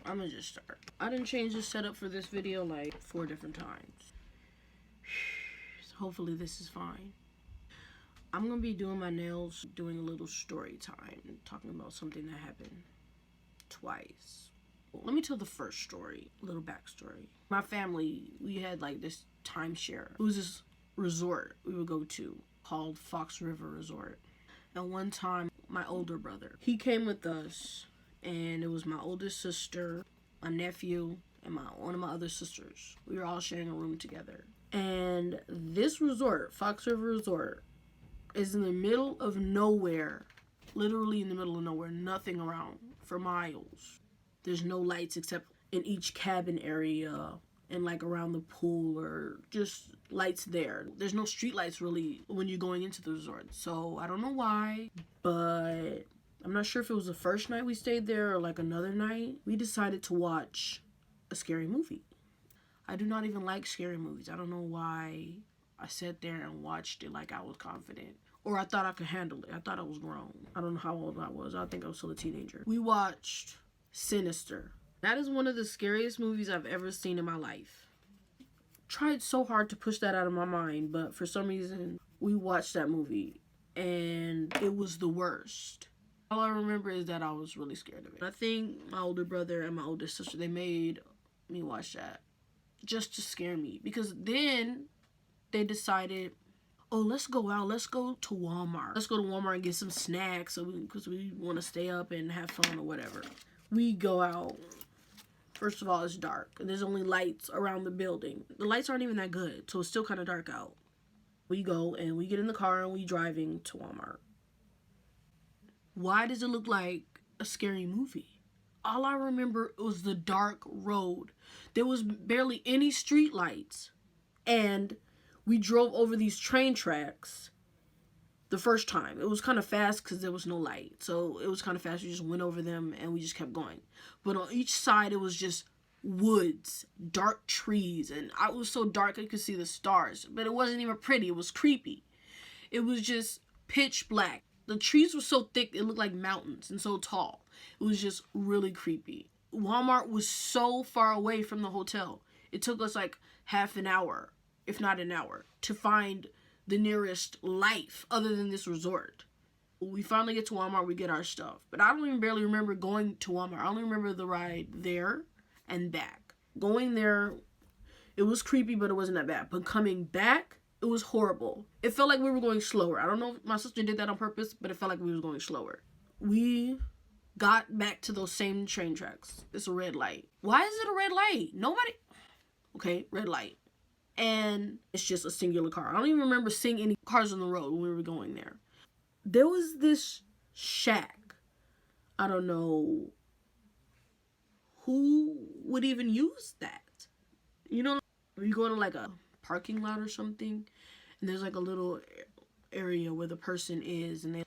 I'm gonna just start. I done changed the setup for this video like 4 different times. So hopefully this is fine. I'm gonna be doing my nails, doing a little story time, talking about something that happened twice. Well, let me tell the first story, a little backstory. My family, we had like this timeshare. It was this resort we would go to called Fox River Resort. And one time, my older brother, he came with us, and it was my oldest sister, my nephew, and one of my other sisters. We were all sharing a room together. And this resort, Fox River Resort, is in the middle of nowhere. Literally in the middle of nowhere. Nothing around for miles. There's no lights except in each cabin area and like around the pool, or just lights there. There's no street lights really when you're going into the resort. So I don't know why, but I'm not sure if it was the first night we stayed there or like another night. We decided to watch a scary movie. I do not even like scary movies. I don't know why I sat there and watched it like I was confident. Or I thought I could handle it. I thought I was grown. I don't know how old I was. I think I was still a teenager. We watched Sinister. That is one of the scariest movies I've ever seen in my life. Tried so hard to push that out of my mind, but for some reason, we watched that movie, and it was the worst. All I remember is that I was really scared of it. I think my older brother and my older sister, they made me watch that just to scare me. Because then they decided, oh, let's go out. Let's go to Walmart. Let's go to Walmart and get some snacks because we want to stay up and have fun or whatever. We go out. First of all, it's dark. And there's only lights around the building. The lights aren't even that good, so it's still kind of dark out. We go and we get in the car and we driving to Walmart. Why does it look like a scary movie? All I remember was the dark road. There was barely any street lights. And we drove over these train tracks the first time. It was kind of fast because there was no light. So it was kind of fast. We just went over them and we just kept going. But on each side, it was just woods, dark trees. And it was so dark I could see the stars. But it wasn't even pretty. It was creepy. It was just pitch black. The trees were so thick, it looked like mountains and so tall. It was just really creepy. Walmart was so far away from the hotel. It took us like half an hour, if not an hour, to find the nearest life other than this resort. We finally get to Walmart, we get our stuff. But I don't even barely remember going to Walmart. I only remember the ride there and back. Going there, it was creepy, but it wasn't that bad. But coming back, it was horrible. It felt like we were going slower. I don't know if my sister did that on purpose, but it felt like we were going slower. We got back to those same train tracks. It's a red light. Why is it a red light? Nobody... Okay, red light. And it's just a singular car. I don't even remember seeing any cars on the road when we were going there. There was this shack. I don't know who would even use that. You know, you go to like a parking lot or something, and there's like a little area where the person is, and they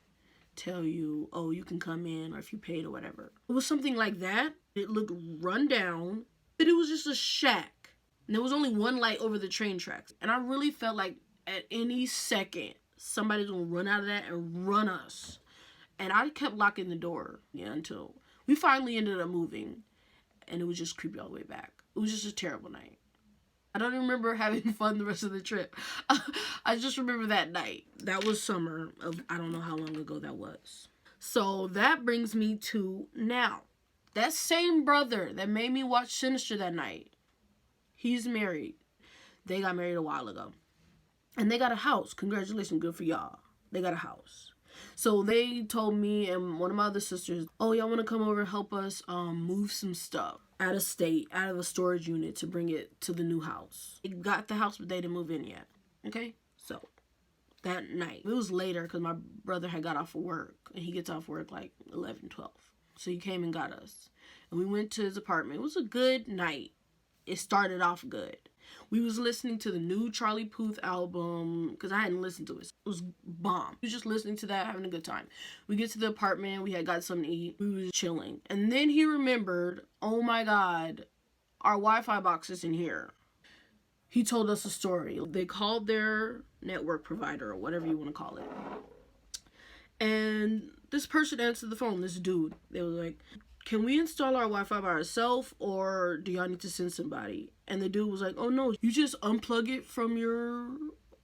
tell you, oh, you can come in, or if you paid or whatever. It was something like that. It looked run down, but it was just a shack. And there was only one light over the train tracks. And I really felt like at any second, somebody's going to run out of that and run us. And I kept locking the door, until we finally ended up moving. And it was just creepy all the way back. It was just a terrible night. I don't even remember having fun the rest of the trip. I just remember that night. That was summer of, I don't know how long ago that was. So that brings me to now. That same brother that made me watch Sinister that night, he's married. They got married a while ago. And they got a house. Congratulations, good for y'all. They got a house. So they told me and one of my other sisters, oh, y'all want to come over and help us move some stuff out of state, out of a storage unit to bring it to the new house. They got the house, but they didn't move in yet. Okay? So that night, it was later because my brother had got off of work. And he gets off work like 11, 12. So he came and got us. And we went to his apartment. It was a good night. It started off good. We was listening to the new Charlie Puth album because I hadn't listened to it. It was bomb. We was just listening to that, having a good time. We get to the apartment. We had got something to eat. We was chilling. And then he remembered, oh my God, our Wi-Fi box is in here. He told us a story. They called their network provider or whatever you want to call it. And this person answered the phone, this dude. They were like, can we install our Wi-Fi by ourselves, or do y'all need to send somebody? And the dude was like, oh no, you just unplug it from your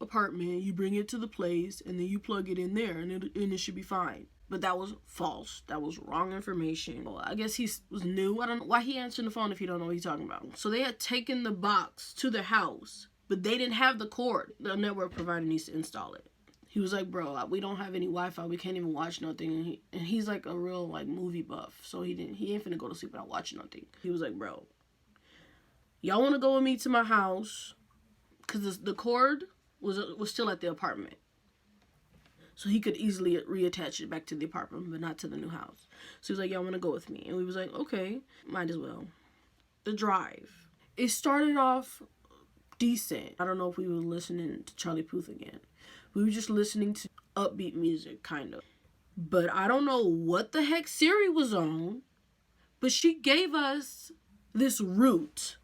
apartment, you bring it to the place, and then you plug it in there, and it should be fine. But that was false. That was wrong information. Well, I guess he was new. I don't know why he answered the phone if he don't know what he's talking about. So they had taken the box to their house, but they didn't have the cord. The network provider needs to install it. He was like, bro, we don't have any Wi-Fi. We can't even watch nothing. And he's like a real like movie buff. So he ain't finna go to sleep without watching nothing. He was like, bro, y'all want to go with me to my house? Because the cord was still at the apartment. So he could easily reattach it back to the apartment, but not to the new house. So he was like, y'all want to go with me? And we was like, okay, might as well. The drive. It started off decent. I don't know if we were listening to Charlie Puth again. We were just listening to upbeat music, kind of. But I don't know what the heck Siri was on, but she gave us this route.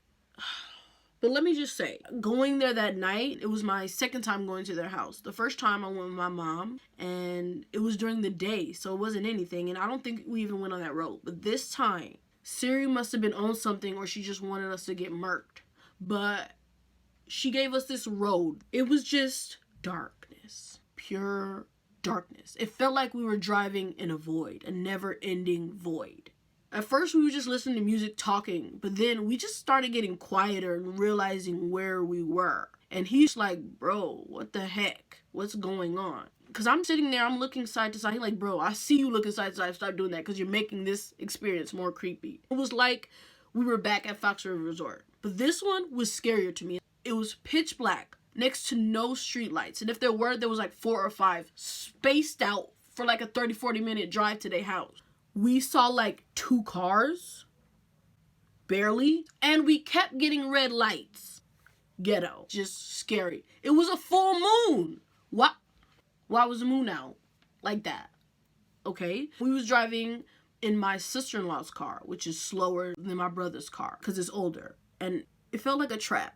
But let me just say, going there that night, it was my second time going to their house. The first time I went with my mom, and it was during the day, so it wasn't anything, and I don't think we even went on that road. But this time, Siri must have been on something, or she just wanted us to get murked. But she gave us this road. It was just darkness, pure darkness. It felt like we were driving in a void, a never-ending void. At first, we were just listening to music, talking, but then we just started getting quieter and realizing where we were. And he's like, bro, what the heck? What's going on? Because I'm sitting there, I'm looking side to side. He's like, bro, I see you looking side to side. Stop doing that because you're making this experience more creepy. It was like we were back at Fox River Resort. But this one was scarier to me. It was pitch black, next to no street lights. And if there was like 4 or 5 spaced out for like a 30-40 minute drive to their house. We saw like 2 cars, barely, and we kept getting red lights. Ghetto, just scary. It was a full moon. Why was the moon out like that? Okay, we was driving in my sister-in-law's car, which is slower than my brother's car because it's older, and it felt like a trap.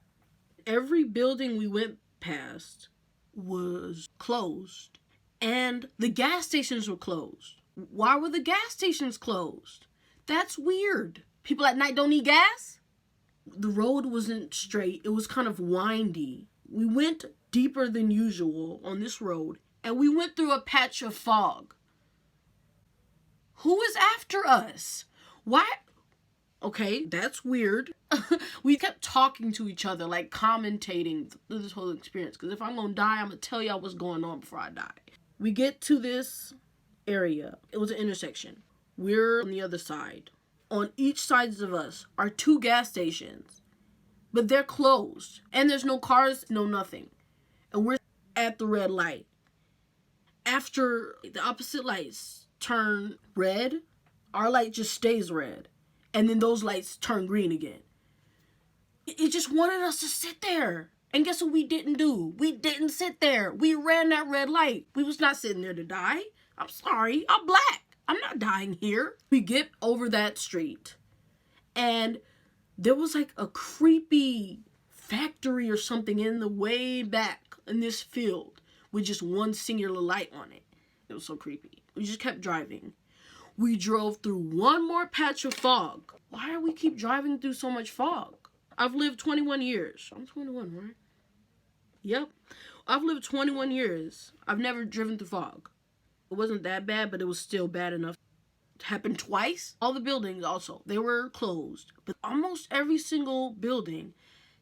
Every building we went past was closed, and the gas stations were closed. Why were the gas stations closed? That's weird. People at night don't need gas? The road wasn't straight. It was kind of windy. We went deeper than usual on this road, and we went through a patch of fog. Who is after us? Why? Okay, that's weird. We kept talking to each other, like commentating through this whole experience. Because if I'm going to die, I'm going to tell y'all what's going on before I die. We get to this area. It was an intersection. We're on the other side. On each sides of us are 2 gas stations, but they're closed, and there's no cars, no nothing, and we're at the red light. After the opposite lights turn red, our light just stays red, and then those lights turn green again. It just wanted us to sit there. And guess what we didn't do? We didn't sit there. We ran that red light. We was not sitting there to die. I'm sorry, I'm black. I'm not dying here. We get over that street, and there was like a creepy factory or something in the way back in this field with just one singular light on it. It was so creepy. We just kept driving. We drove through one more patch of fog. Why do we keep driving through so much fog? I've lived 21 years. I'm 21, right? Yep. I've lived 21 years. I've never driven through fog. It wasn't that bad, but it was still bad enough. It happened twice. All the buildings also, they were closed. But almost every single building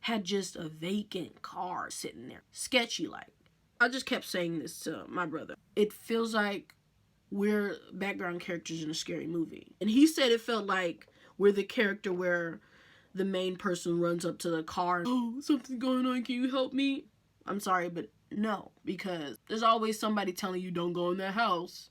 had just a vacant car sitting there. Sketchy like. I just kept saying this to my brother. It feels like we're background characters in a scary movie. And he said it felt like we're the character where the main person runs up to the car. Oh, something's going on. Can you help me? I'm sorry, but no, because there's always somebody telling you don't go in that house.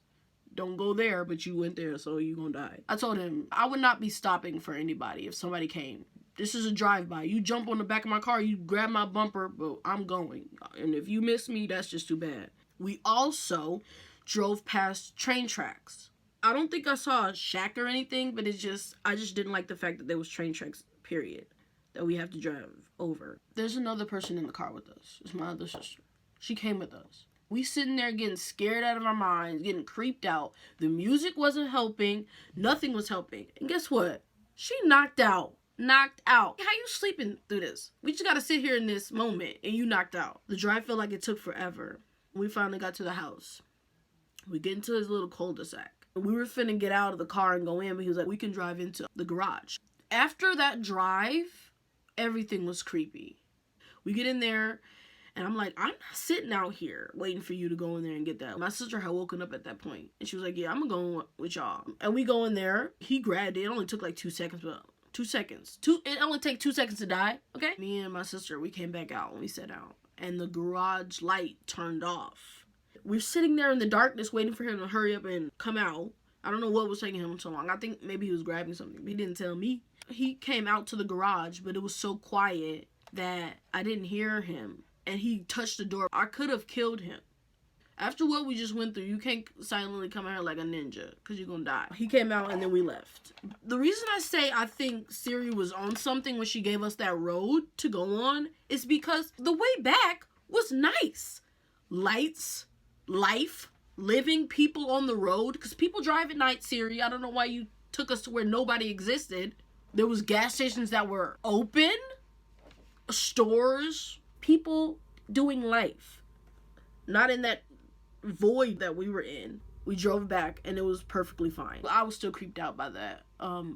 Don't go there, but you went there, so you're gonna die. I told him I would not be stopping for anybody if somebody came. This is a drive-by. You jump on the back of my car, you grab my bumper, but I'm going. And if you miss me, that's just too bad. We also drove past train tracks. I don't think I saw a shack or anything, but I just didn't like the fact that there was train tracks, period, that we have to drive over. There's another person in the car with us. It's my other sister. She came with us. We sitting there getting scared out of our minds, getting creeped out. The music wasn't helping. Nothing was helping. And guess what? She knocked out. Knocked out. How you sleeping through this? We just gotta sit here in this moment and you knocked out. The drive felt like it took forever. We finally got to the house. We get into his little cul-de-sac. We were finna get out of the car and go in, but he was like, we can drive into the garage. After that drive, everything was creepy. We get in there, and I'm like, I'm not sitting out here waiting for you to go in there and get that. My sister had woken up at that point, and she was like, yeah, I'm gonna go with y'all. And we go in there. He grabbed it. It only took like 2 seconds, but 2 seconds. It only takes 2 seconds to die, okay? Me and my sister, we came back out and we sat out, and the garage light turned off. We're sitting there in the darkness waiting for him to hurry up and come out. I don't know what was taking him so long. I think maybe he was grabbing something, but he didn't tell me. He came out to the garage, but it was so quiet that I didn't hear him. And he touched the door. I could have killed him. After what we just went through, you can't silently come out here like a ninja, because you're going to die. He came out and then we left. The reason I say I think Siri was on something when she gave us that road to go on is because the way back was nice. Lights, life, living, people on the road, because people drive at night, Siri. I don't know why you took us to where nobody existed. There was gas stations that were open, stores, people doing life, not in that void that we were in. We drove back and it was perfectly fine. I was still creeped out by that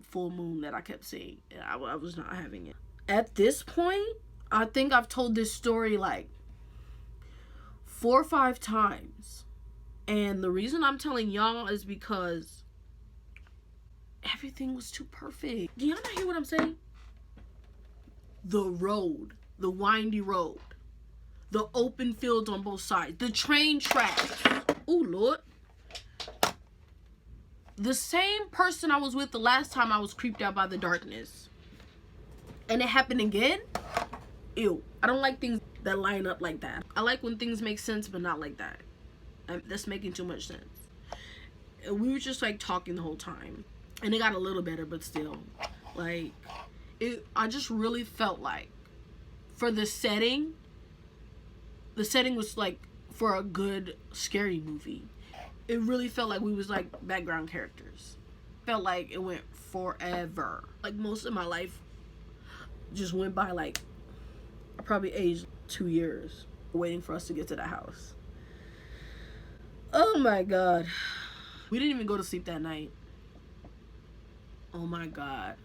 full moon that I kept seeing, and I was not having it. At this point, I think I've told this story like 4 or 5 times. And the reason I'm telling y'all is because everything was too perfect. Do y'all not hear what I'm saying? The road, the windy road, the open fields on both sides, the train tracks. Oh, Lord. The same person I was with the last time I was creeped out by the darkness. And it happened again? Ew. I don't like things that line up like that. I like when things make sense, but not like that. That's making too much sense. We were just like talking the whole time, and it got a little better, but still, like, I just really felt like for the setting was like for a good scary movie. It really felt like we was like background characters. Felt like it went forever. Like most of my life just went by. Like I probably aged 2 years waiting for us to get to the house. Oh my God. We didn't even go to sleep that night. Oh my God.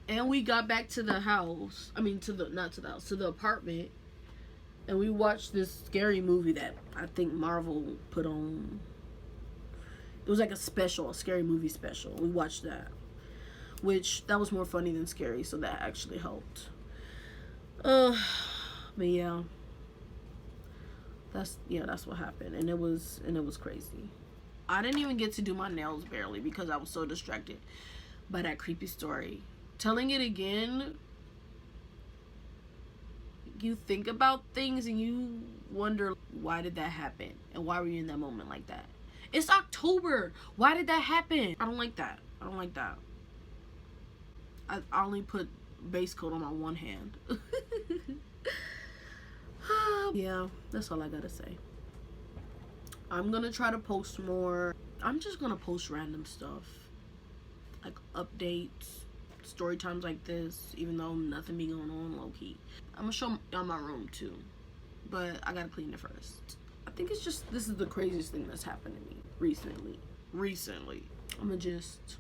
And we got back to the house. I mean, to the apartment. And we watched this scary movie that I think Marvel put on. It was like a scary movie special. We watched that. Which, that was more funny than scary, so that actually helped. But yeah. That's what happened, and it was crazy. I didn't even get to do my nails barely because I was so distracted by that creepy story. Telling it again, you think about things and you wonder, why did that happen? And why were you in that moment like that? It's October. Why did that happen? I don't like that. I only put base coat on my one hand. Yeah, that's all I gotta say. I'm gonna try to post more. I'm just gonna post random stuff, like updates, story times like this, even though nothing be going on low-key. I'm gonna show y'all my room too, but I gotta clean it first. I think it's just, this is the craziest thing that's happened to me recently. I'm gonna just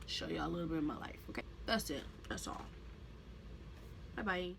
show y'all a little bit of my life, okay? That's it. That's all. Bye-bye.